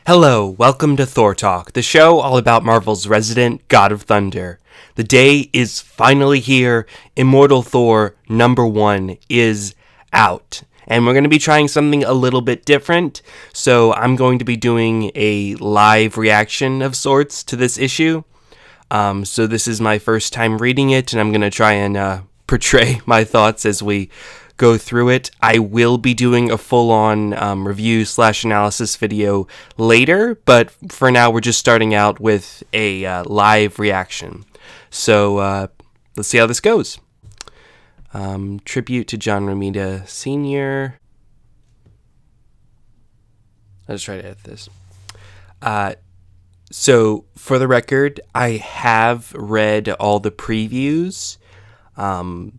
Hello, welcome to Thor Talk, the show all about Marvel's resident God of Thunder. The day is finally here. Immortal Thor #1 is out. And we're going to be trying something a little bit different. So I'm going to be doing a live reaction of sorts to this issue. So this is my first time reading it, and I'm going to try and portray my thoughts as we go through it. I will be doing a full-on review/analysis video later, but for now we're just starting out with a live reaction. So let's see how this goes. Tribute to John Romita Sr. Let's try to edit this. So for the record, I have read all the previews.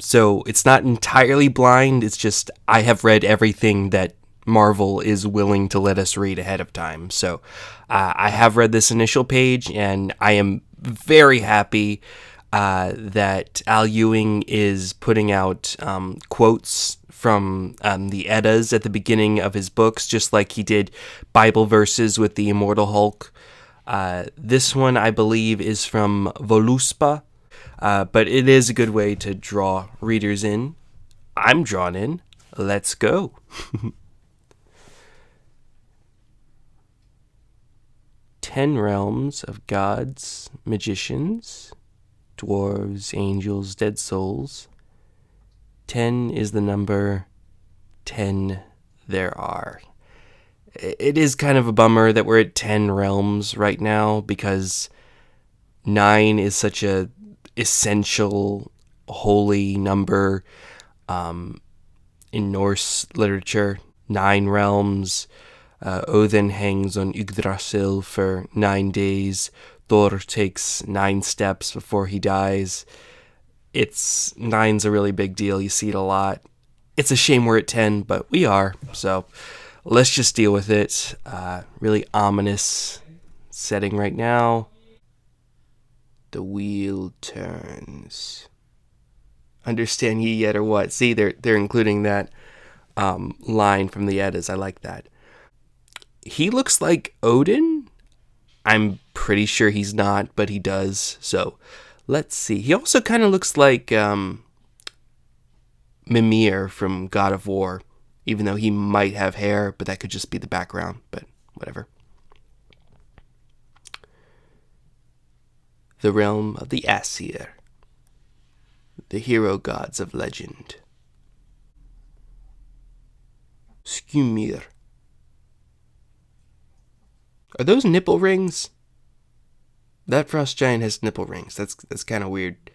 So it's not entirely blind, it's just I have read everything that Marvel is willing to let us read ahead of time. So I have read this initial page, and I am very happy that Al Ewing is putting out quotes from the Eddas at the beginning of his books, just like he did Bible verses with the Immortal Hulk. This one, I believe, is from Voluspa. But it is a good way to draw readers in. I'm drawn in. Let's go. 10 realms of gods, magicians, dwarves, angels, dead souls. 10 is the number. 10 there are. It is kind of a bummer that we're at 10 realms right now, because 9 is such a essential holy number in Norse literature. 9 realms. Odin hangs on Yggdrasil for 9 days. Thor takes 9 steps before he dies. 9's a really big deal. You see it a lot. It's a shame we're at 10, but we are. So let's just deal with it. Really ominous setting right now. The wheel turns. Understand ye yet or what? See, they're including that line from the Eddas. I like that. He looks like Odin. I'm pretty sure he's not, but he does. So let's see. He also kind of looks like Mimir from God of War, even though he might have hair, but that could just be the background. But whatever. The realm of the Aesir, the hero gods of legend. Skymir. Are those nipple rings? That frost giant has nipple rings. That's kind of weird.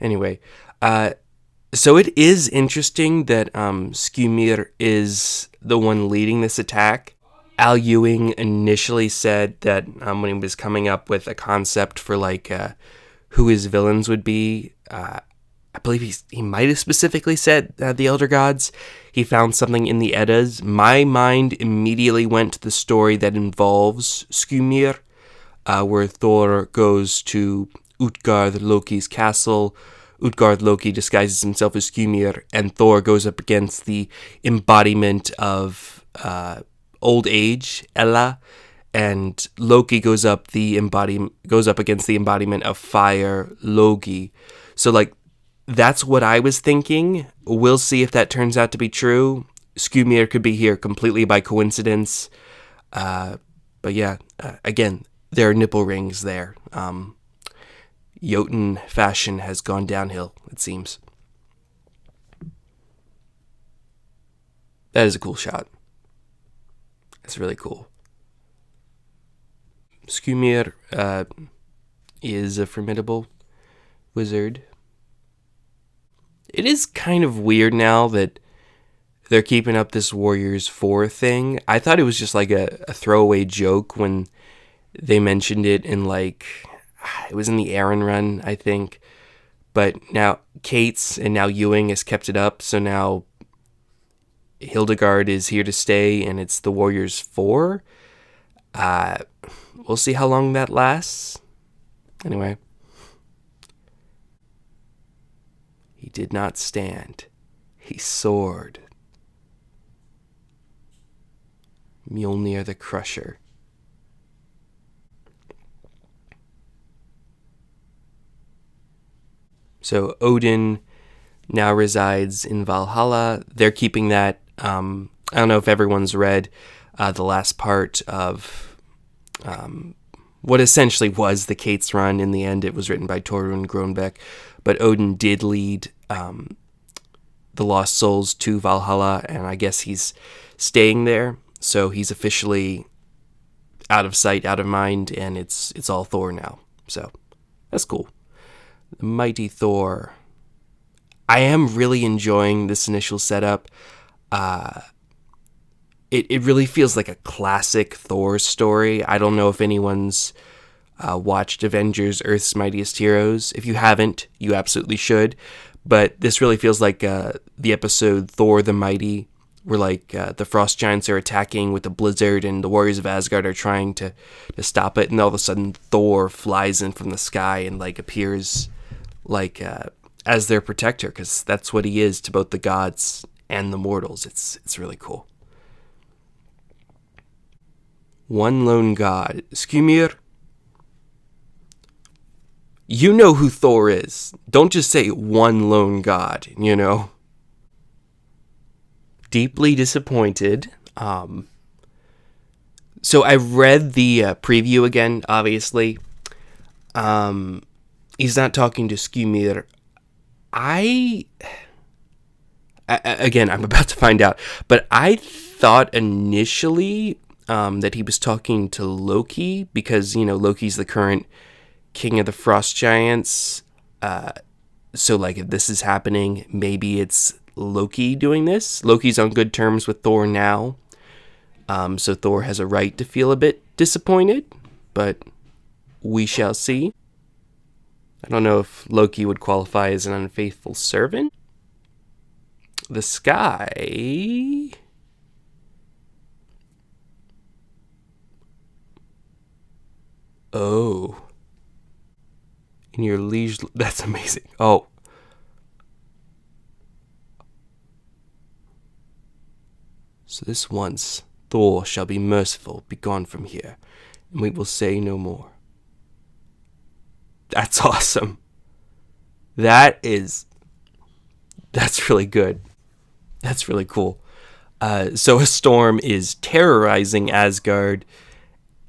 Anyway, so it is interesting that Skymir is the one leading this attack. Al Ewing initially said that when he was coming up with a concept for who his villains would be, I believe he might have specifically said the Elder Gods. He found something in the Eddas. My mind immediately went to the story that involves Skymir, where Thor goes to Utgard-Loki's castle. Utgard-Loki disguises himself as Skymir, and Thor goes up against the embodiment of old age, Ella, and Loki goes up against the embodiment of fire, Logi. So that's what I was thinking. We'll see if that turns out to be true. Skymir could be here completely by coincidence. But yeah, again, there are nipple rings there. Jotun fashion has gone downhill, it seems. That is a cool shot. It's really cool. Skymir is a formidable wizard. It is kind of weird now that they're keeping up this Warriors 4 thing. I thought it was just like a throwaway joke when they mentioned it in it was in the Aaron run, I think. But now Cates and now Ewing has kept it up, so now Hildegard is here to stay, and it's the Warriors 4. We'll see how long that lasts. Anyway. He did not stand. He soared. Mjolnir the Crusher. So Odin now resides in Valhalla. They're keeping that. I don't know if everyone's read the last part of what essentially was the Kate's Run. In the end, it was written by Torunn Grönbeck, but Odin did lead the lost souls to Valhalla, and I guess he's staying there. So he's officially out of sight, out of mind, and it's all Thor now. So that's cool. The Mighty Thor. I am really enjoying this initial setup. It really feels like a classic Thor story. I don't know if anyone's watched Avengers: Earth's Mightiest Heroes. If you haven't, you absolutely should. But this really feels like the episode Thor the Mighty, where like the Frost Giants are attacking with a blizzard and the Warriors of Asgard are trying to stop it, and all of a sudden Thor flies in from the sky and like appears like as their protector, because that's what he is to both the gods and the mortals. It's really cool. One lone god. Skymir. You know who Thor is. Don't just say one lone god, you know. Deeply disappointed. So I read the preview again, obviously. He's not talking to Skymir. Again, I'm about to find out. But I thought initially that he was talking to Loki, because, you know, Loki's the current king of the Frost Giants. So, like, if this is happening, maybe it's Loki doing this. Loki's on good terms with Thor now. So Thor has a right to feel a bit disappointed, but we shall see. I don't know if Loki would qualify as an unfaithful servant. The sky. Oh. In your liege. That's amazing. Oh. So this once, Thor shall be merciful, be gone from here, and we will say no more. That's awesome. That's really good. That's really cool. So a storm is terrorizing Asgard,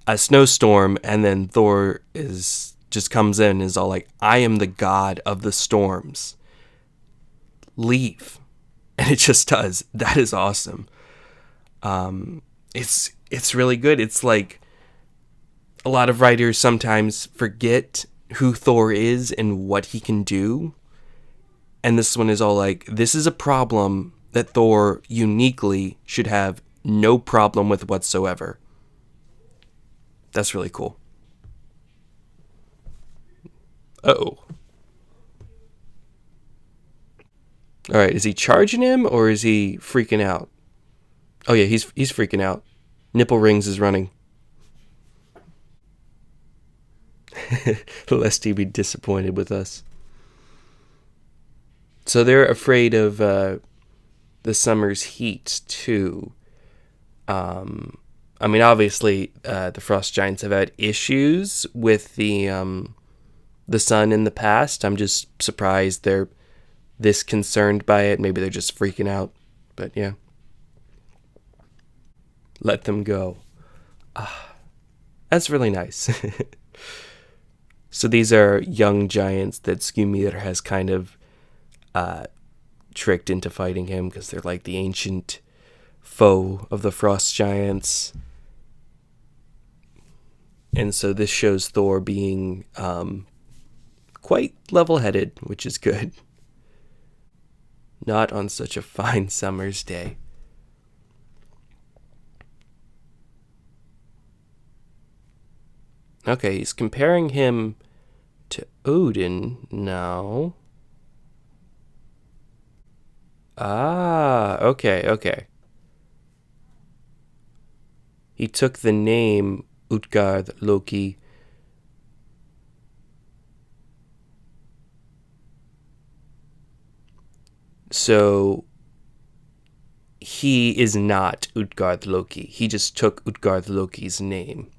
a snowstorm, and then Thor just comes in and is all like, I am the god of the storms. Leave. And it just does. That is awesome. It's really good. It's like a lot of writers sometimes forget who Thor is and what he can do. And this one is all like, this is a problem that Thor uniquely should have no problem with whatsoever. That's really cool. Uh-oh. Alright, is he charging him or is he freaking out? Oh yeah, he's freaking out. Nipple Rings is running. Lest he be disappointed with us. So they're afraid of the summer's heat too. I mean, obviously, the Frost Giants have had issues with the sun in the past. I'm just surprised they're this concerned by it. Maybe they're just freaking out. But yeah. Let them go. That's really nice. So these are young giants that Skymir has kind of tricked into fighting him, because they're like the ancient foe of the Frost Giants. And so this shows Thor being quite level-headed, which is good. Not on such a fine summer's day. Okay, he's comparing him to Odin now. Okay. He took the name Utgard-Loki. So he is not Utgard-Loki. He just took Utgard-Loki's name.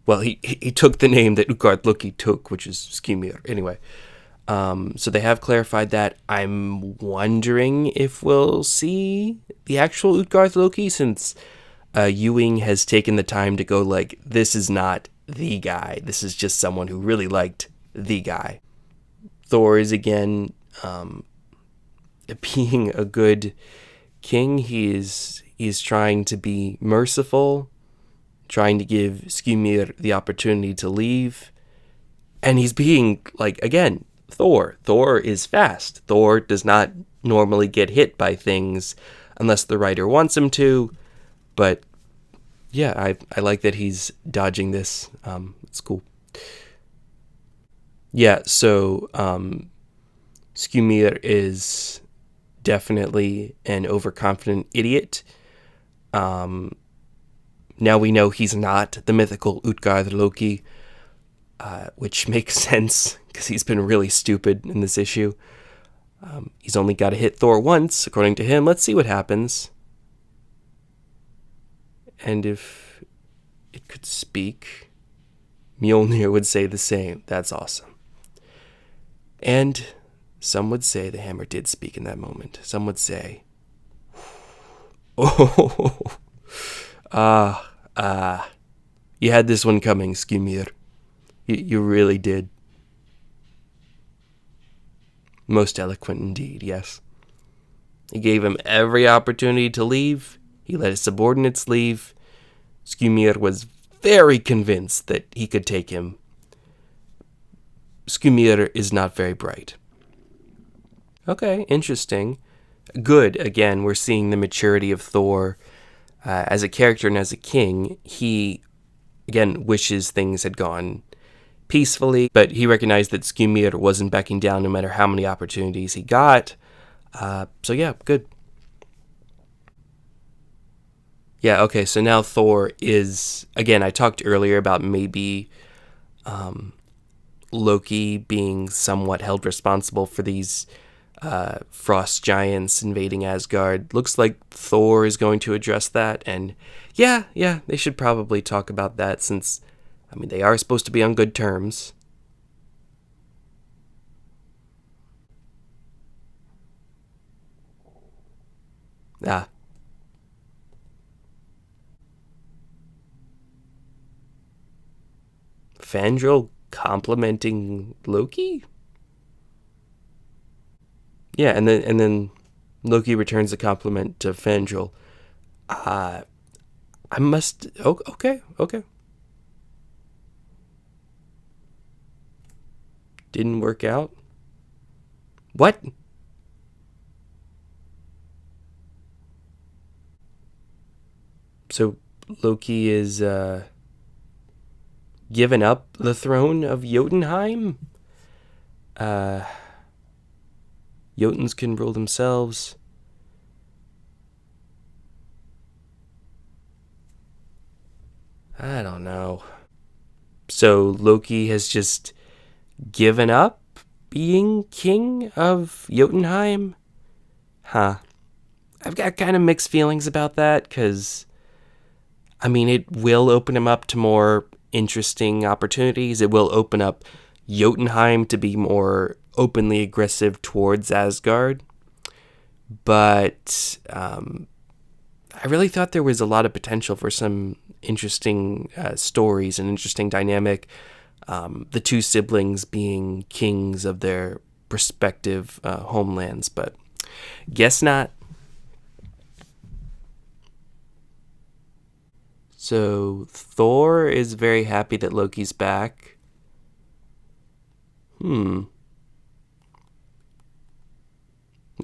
Well, he took the name that Utgard-Loki took, which is Skymir. Anyway, So they have clarified that. I'm wondering if we'll see the actual Utgard-Loki, since Ewing has taken the time to go like, this is not the guy. This is just someone who really liked the guy. Thor is again being a good king. He's trying to be merciful, trying to give Skymir the opportunity to leave. And he's being, like, again, Thor. Thor is fast. Thor does not normally get hit by things unless the writer wants him to. But, yeah, I like that he's dodging this. It's cool. Yeah, so Skymir is definitely an overconfident idiot. Now we know he's not the mythical Utgard-Loki, which makes sense because he's been really stupid in this issue. He's only got to hit Thor once, according to him. Let's see what happens. And if it could speak, Mjolnir would say the same. That's awesome. And some would say the hammer did speak in that moment. Some would say, oh, you had this one coming, Skymir. You really did. Most eloquent indeed, yes. He gave him every opportunity to leave. He let his subordinates leave. Skymir was very convinced that he could take him. Skymir is not very bright. Okay, interesting. Good. Again, we're seeing the maturity of Thor as a character and as a king. He, again, wishes things had gone peacefully, but he recognized that Skymir wasn't backing down no matter how many opportunities he got. So yeah, good. Yeah, okay, so now Thor is, again, I talked earlier about maybe Loki being somewhat held responsible for these frost giants invading Asgard. Looks like Thor is going to address that, and yeah, they should probably talk about that, since, I mean, they are supposed to be on good terms. Ah. Fandral complimenting Loki? Yeah, and then Loki returns the compliment to Fandral. I must... Oh, okay. Didn't work out? What? So Loki is given up the throne of Jotunheim? Jotuns can rule themselves. I don't know. So Loki has just given up being king of Jotunheim? Huh. I've got kind of mixed feelings about that, because, I mean, it will open him up to more interesting opportunities. It will open up Jotunheim to be more openly aggressive towards Asgard. But I really thought there was a lot of potential for some interesting stories and interesting dynamic. The two siblings being kings of their respective homelands, but guess not. So Thor is very happy that Loki's back.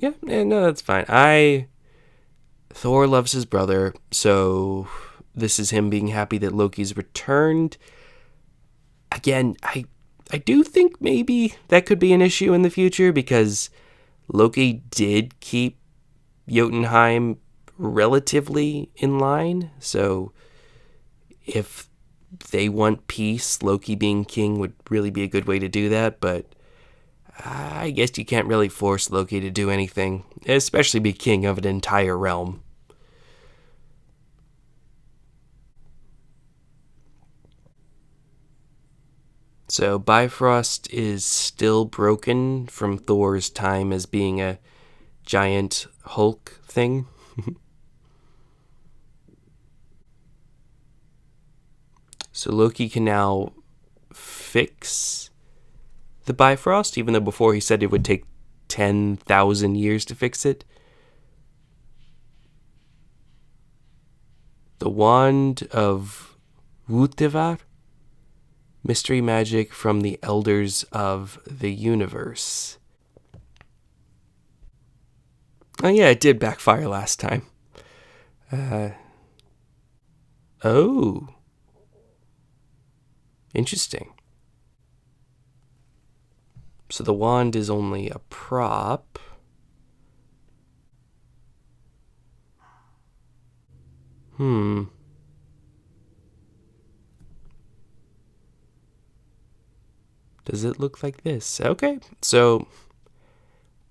Yeah, no, that's fine. Thor loves his brother, so this is him being happy that Loki's returned. Again, I do think maybe that could be an issue in the future, because Loki did keep Jotunheim relatively in line, so if they want peace, Loki being king would really be a good way to do that, but I guess you can't really force Loki to do anything, especially be king of an entire realm. So Bifrost is still broken from Thor's time as being a giant Hulk thing. So Loki can now fix the Bifrost, even though before he said it would take 10,000 years to fix it. The Wand of Utgard, mystery magic from the Elders of the Universe. Oh yeah, it did backfire last time. Oh. Interesting. So the wand is only a prop. Does it look like this? Okay, so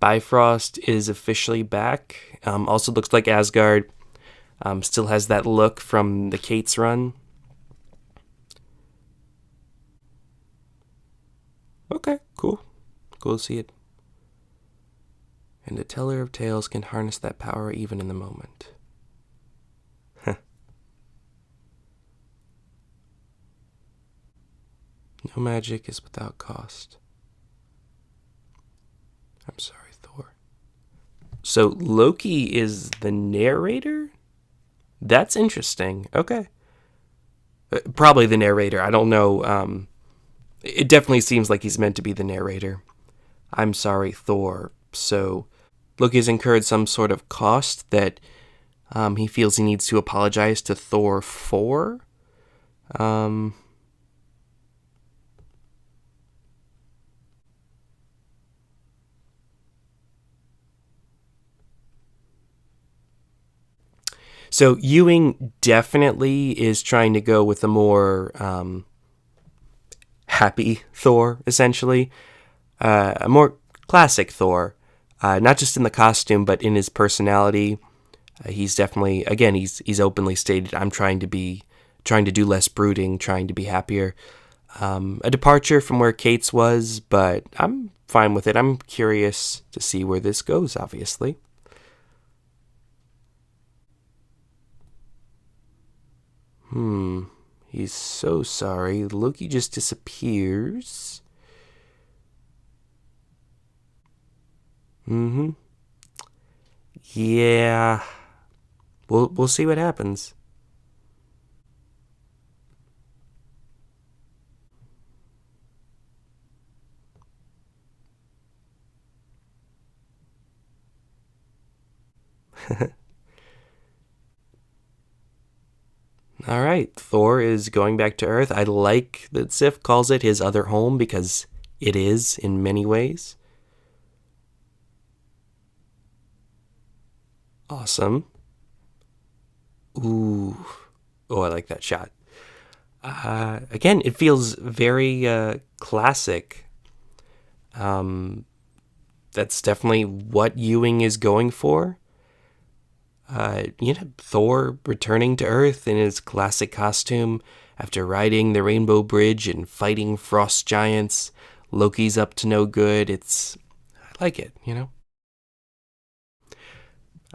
Bifrost is officially back. Also looks like Asgard. Still has that look from the Kate's run. Okay, cool. Cool to see it. And a teller of tales can harness that power even in the moment. No magic is without cost. I'm sorry, Thor. So Loki is the narrator? That's interesting. Okay. Probably the narrator. I don't know. It definitely seems like he's meant to be the narrator. I'm sorry, Thor. So Loki has incurred some sort of cost that he feels he needs to apologize to Thor for. So Ewing definitely is trying to go with a more happy Thor, essentially. A more classic Thor. Not just in the costume, but in his personality. He's definitely, again, he's openly stated, I'm trying to do less brooding, trying to be happier. A departure from where Kate's was, but I'm fine with it. I'm curious to see where this goes, obviously. He's so sorry. Loki just disappears. Yeah. We'll see what happens. All right, Thor is going back to Earth. I like that Sif calls it his other home because it is in many ways. Awesome. Ooh. Oh, I like that shot. Again, it feels very classic. That's definitely what Ewing is going for. Thor returning to Earth in his classic costume after riding the Rainbow Bridge and fighting frost giants. Loki's up to no good. I like it,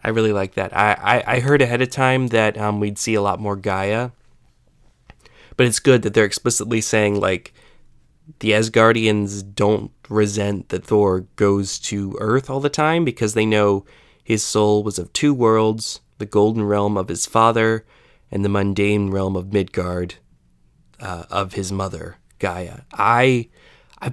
I really like that. I heard ahead of time that we'd see a lot more Gaia, but it's good that they're explicitly saying, like, the Asgardians don't resent that Thor goes to Earth all the time because they know his soul was of two worlds, the golden realm of his father and the mundane realm of Midgard of his mother, Gaia. I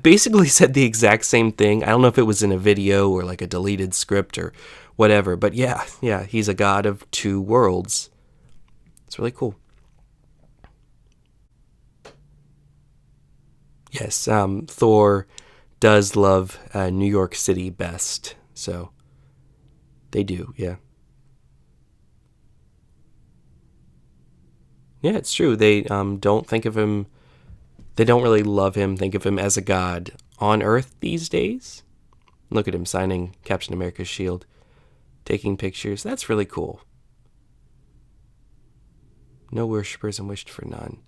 basically said the exact same thing. I don't know if it was in a video or like a deleted script or whatever, but yeah, he's a god of two worlds. It's really cool. Yes, Thor does love New York City best, so they do, yeah. Yeah, it's true. They don't think of him, they don't really love him, think of him as a god on Earth these days. Look at him signing Captain America's shield, taking pictures. That's really cool. No worshippers and wished for none.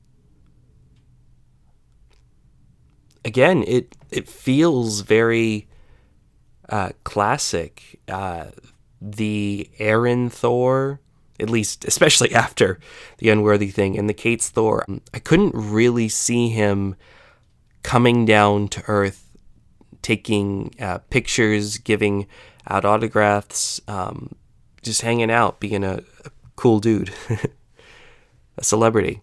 again, it feels very classic. The Aaron Thor, at least, especially after the Unworthy thing, and the Kate's Thor, I couldn't really see him coming down to Earth, taking pictures, giving out autographs, just hanging out, being a cool dude, a celebrity.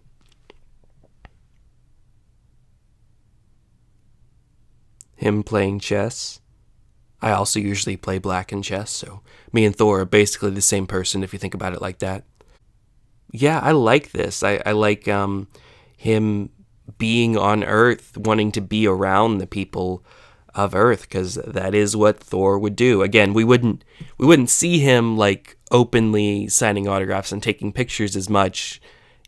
Him playing chess. I also usually play black in chess, so me and Thor are basically the same person if you think about it like that. Yeah, I like this. I like him being on Earth, wanting to be around the people of Earth, because that is what Thor would do. Again, we wouldn't see him like openly signing autographs and taking pictures as much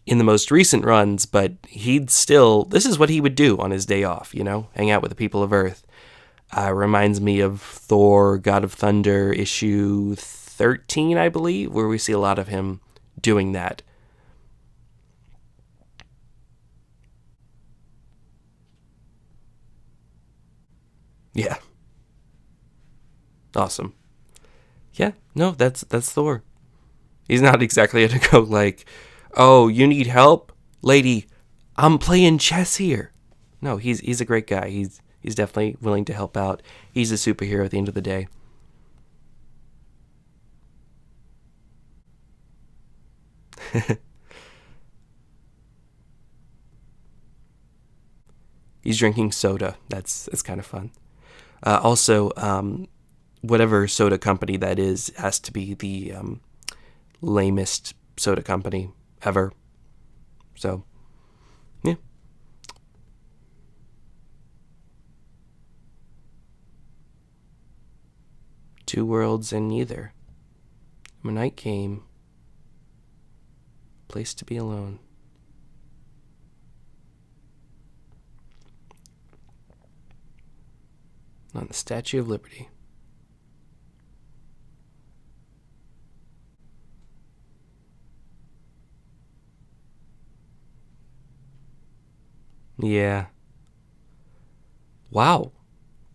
in the most recent runs, but he'd still, this is what he would do on his day off, hang out with the people of Earth. Reminds me of Thor, God of Thunder, issue 13, I believe, where we see a lot of him doing that. Yeah, awesome. Yeah, no, that's Thor. He's not exactly gonna go like, "Oh, you need help, lady? I'm playing chess here." No, he's a great guy. He's definitely willing to help out. He's a superhero at the end of the day. He's drinking soda. That's kind of fun. Also, whatever soda company that is has to be the lamest soda company ever. So, yeah. Two worlds and neither. When night came, place to be alone. On the Statue of Liberty. Yeah. Wow.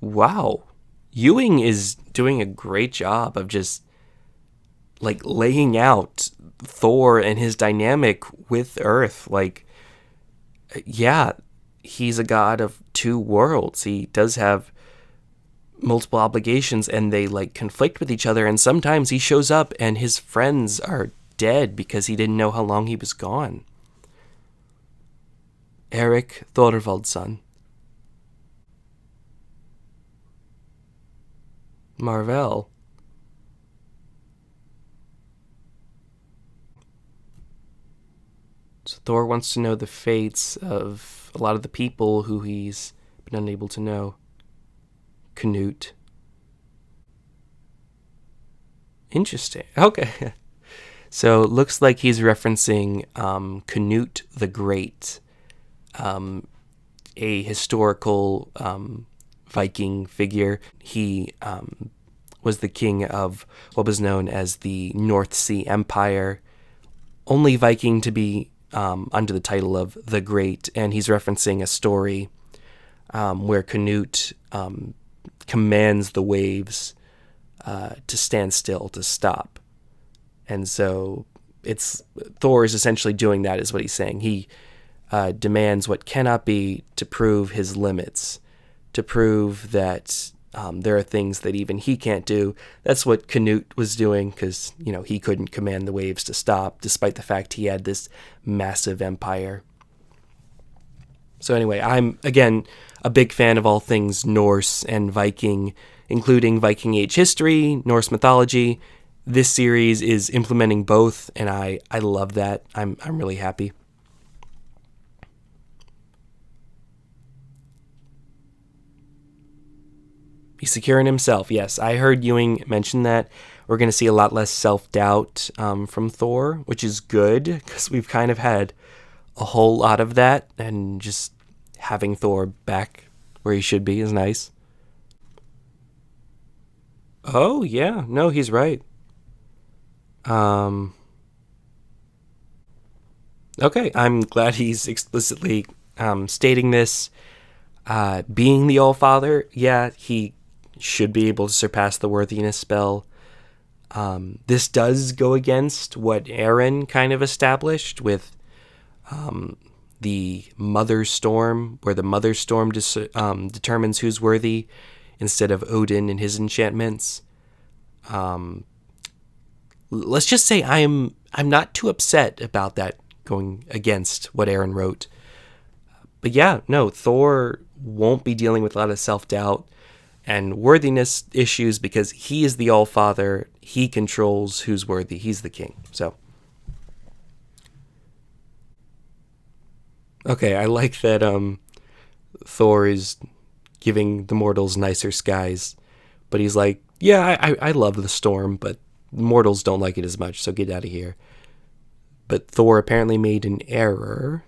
Wow. Ewing is doing a great job of just like laying out Thor and his dynamic with Earth. Like, yeah, he's a god of two worlds. He does have multiple obligations and they like conflict with each other. And sometimes he shows up and his friends are dead because he didn't know how long he was gone. Eric Thorvaldsson. Marvel. So Thor wants to know the fates of a lot of the people who he's been unable to know. Canute. Interesting. Okay. So it looks like he's referencing Canute the Great, a historical Viking figure. He was the king of what was known as the North Sea Empire, only Viking to be under the title of the Great, and he's referencing a story where Canute commands the waves to stand still, to stop. And so it's Thor is essentially doing that, is what he's saying. He demands what cannot be to prove his limits, to prove that there are things that even he can't do. That's what Canute was doing because, he couldn't command the waves to stop, despite the fact he had this massive empire. So anyway, I'm, again, a big fan of all things Norse and Viking, including Viking Age history, Norse mythology. This series is implementing both, and I love that. I'm really happy. He's secure in himself. Yes, I heard Ewing mention that. We're going to see a lot less self-doubt from Thor, which is good, because we've kind of had a whole lot of that, and just having Thor back where he should be is nice. Oh, yeah. No, he's right. Um, okay, I'm glad he's explicitly stating this. Being the All-Father, yeah, he should be able to surpass the worthiness spell. This does go against what Aaron kind of established with the Mother Storm, where the Mother Storm determines who's worthy instead of Odin and his enchantments. Let's just say I'm not too upset about that going against what Aaron wrote. But yeah, no, Thor won't be dealing with a lot of self-doubt and worthiness issues because he is the All-Father. He controls who's worthy. He's the king. So, okay, I like that Thor is giving the mortals nicer skies. But he's like, yeah, I love the storm, but the mortals don't like it as much, so get out of here. But Thor apparently made an error.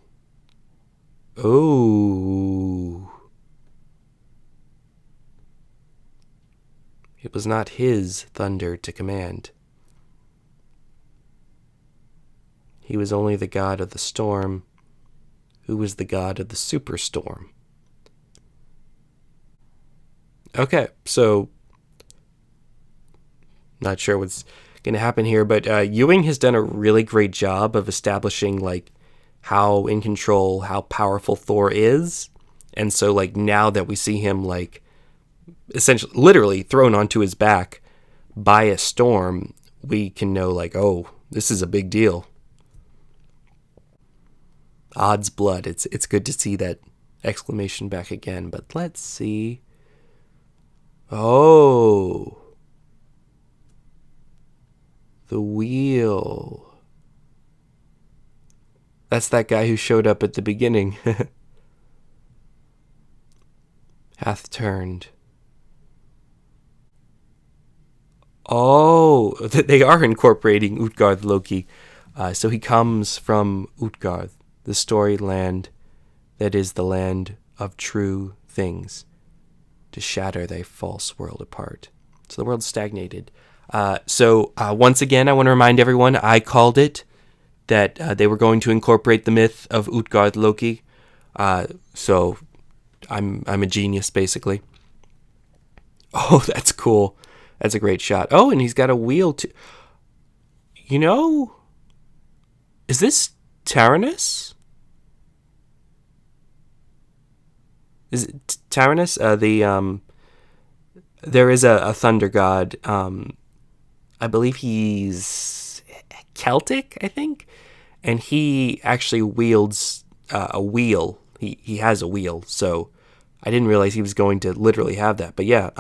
Oh. It was not his thunder to command. He was only the god of the storm, who was the god of the superstorm. Okay, so not sure what's going to happen here, but Ewing has done a really great job of establishing like how in control, how powerful Thor is. And so like now that we see him like essentially literally thrown onto his back by a storm, we can know like, oh, this is a big deal. Odds blood. It's good to see that exclamation back again, but let's see. Oh. The wheel. That's that guy who showed up at the beginning. Hath turned. Oh, they are incorporating Utgard-Loki. So he comes from Utgard, the storied land that is the land of true things, to shatter thy false world apart. So the world's stagnated. So once again, I want to remind everyone, I called it that they were going to incorporate the myth of Utgard-Loki. So I'm a genius, basically. Oh, that's cool. That's a great shot. Oh, and he's got a wheel too. You know, is this Tyrannus? Is it Tyrannus? There is a thunder god. I believe he's Celtic, I think, and he actually wields a wheel. He has a wheel, so I didn't realize he was going to literally have that. But yeah,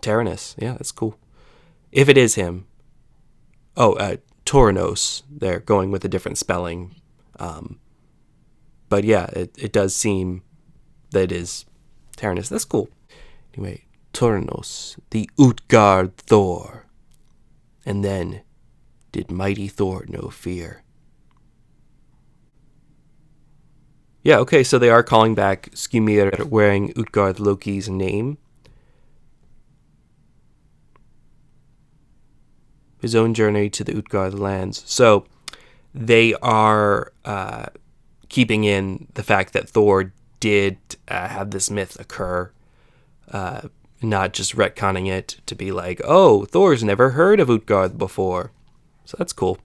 Tyrannus, yeah, that's cool. If it is him. Oh, Toranos, they're going with a different spelling. But yeah, it does seem that it is Tyrannus. That's cool. Anyway, Toranos, the Utgard-Thor. And then did mighty Thor know fear. Yeah, okay, so they are calling back Skymir wearing Utgard-Loki's name. His own journey to the Utgard lands. So they are keeping in the fact that Thor did have this myth occur, not just retconning it to be like, oh, Thor's never heard of Utgard before. So that's cool.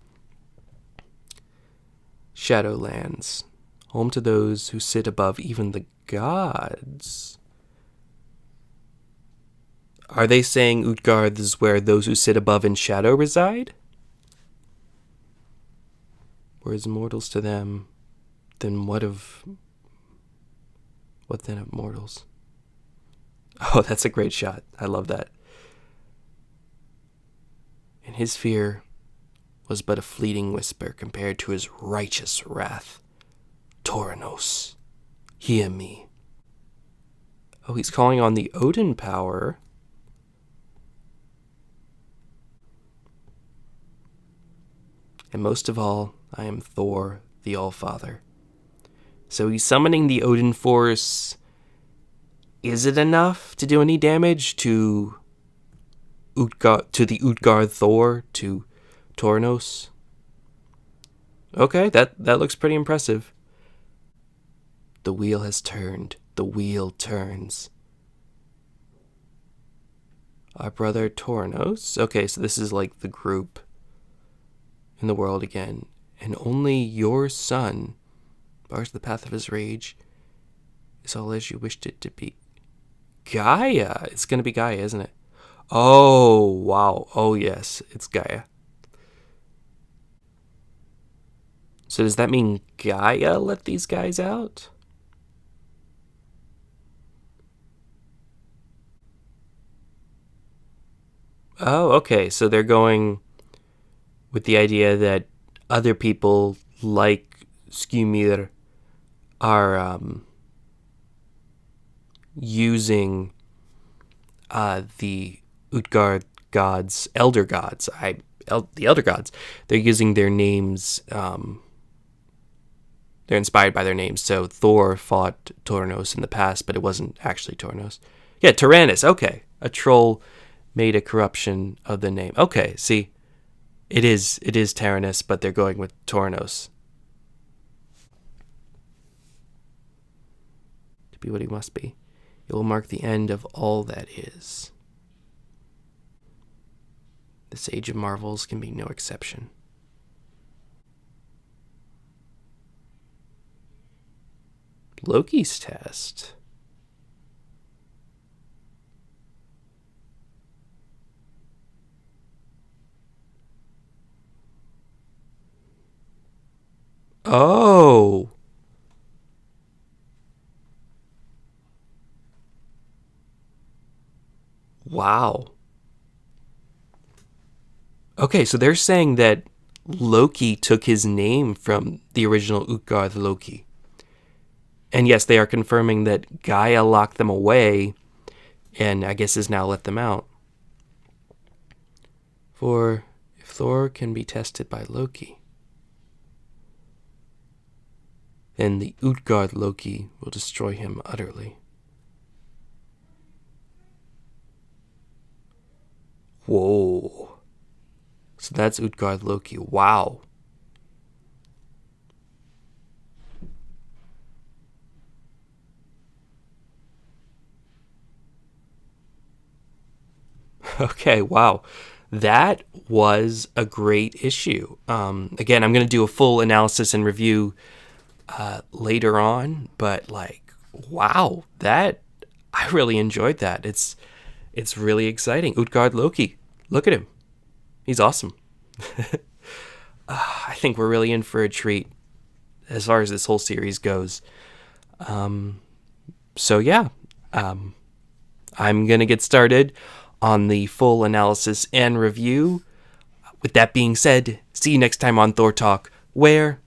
Shadowlands, home to those who sit above even the gods. Are they saying Utgard is where those who sit above in shadow reside? Whereas mortals to them, then what then of mortals? Oh, that's a great shot. I love that. And his fear was but a fleeting whisper compared to his righteous wrath. Toranos, hear me. Oh, he's calling on the Odin power. And most of all, I am Thor, the All-Father. So he's summoning the Odin force. Is it enough to do any damage to the Utgard-Thor, to Toranos? Okay, that looks pretty impressive. The wheel has turned. the wheel turns. Our brother Tornos. Okay, so this is like the group in the world again. And only your son bars the path of his rage. Is all as you wished it to be. Gaia. It's going to be Gaia, isn't it? Oh, wow. Oh, yes. It's Gaia. So does that mean Gaia let these guys out? Oh, okay. So they're going with the idea that other people like Skymir are using the Utgard gods, elder gods. The elder gods. They're using their names. They're inspired by their names. So Thor fought Tornos in the past, but it wasn't actually Tornos. Yeah, Tyrannus. Okay, a troll made a corruption of the name. Okay, see, it is Tyrannus, but they're going with Tornos to be what he must be. It will mark the end of all that is. This age of marvels can be no exception. Loki's test. Oh. Wow. Okay, so they're saying that Loki took his name from the original Utgard-Loki. And yes, they are confirming that Gaia locked them away and I guess has now let them out. For if Thor can be tested by Loki, then the Utgard-Loki will destroy him utterly. Whoa. So that's Utgard-Loki. Wow. Okay, wow. That was a great issue. Again, I'm going to do a full analysis and review later on, but like, wow, I really enjoyed that. It's really exciting. Utgard-Loki, look at him. He's awesome. I think we're really in for a treat as far as this whole series goes. So yeah, I'm going to get started on the full analysis and review. With that being said, see you next time on Thor Talk, where...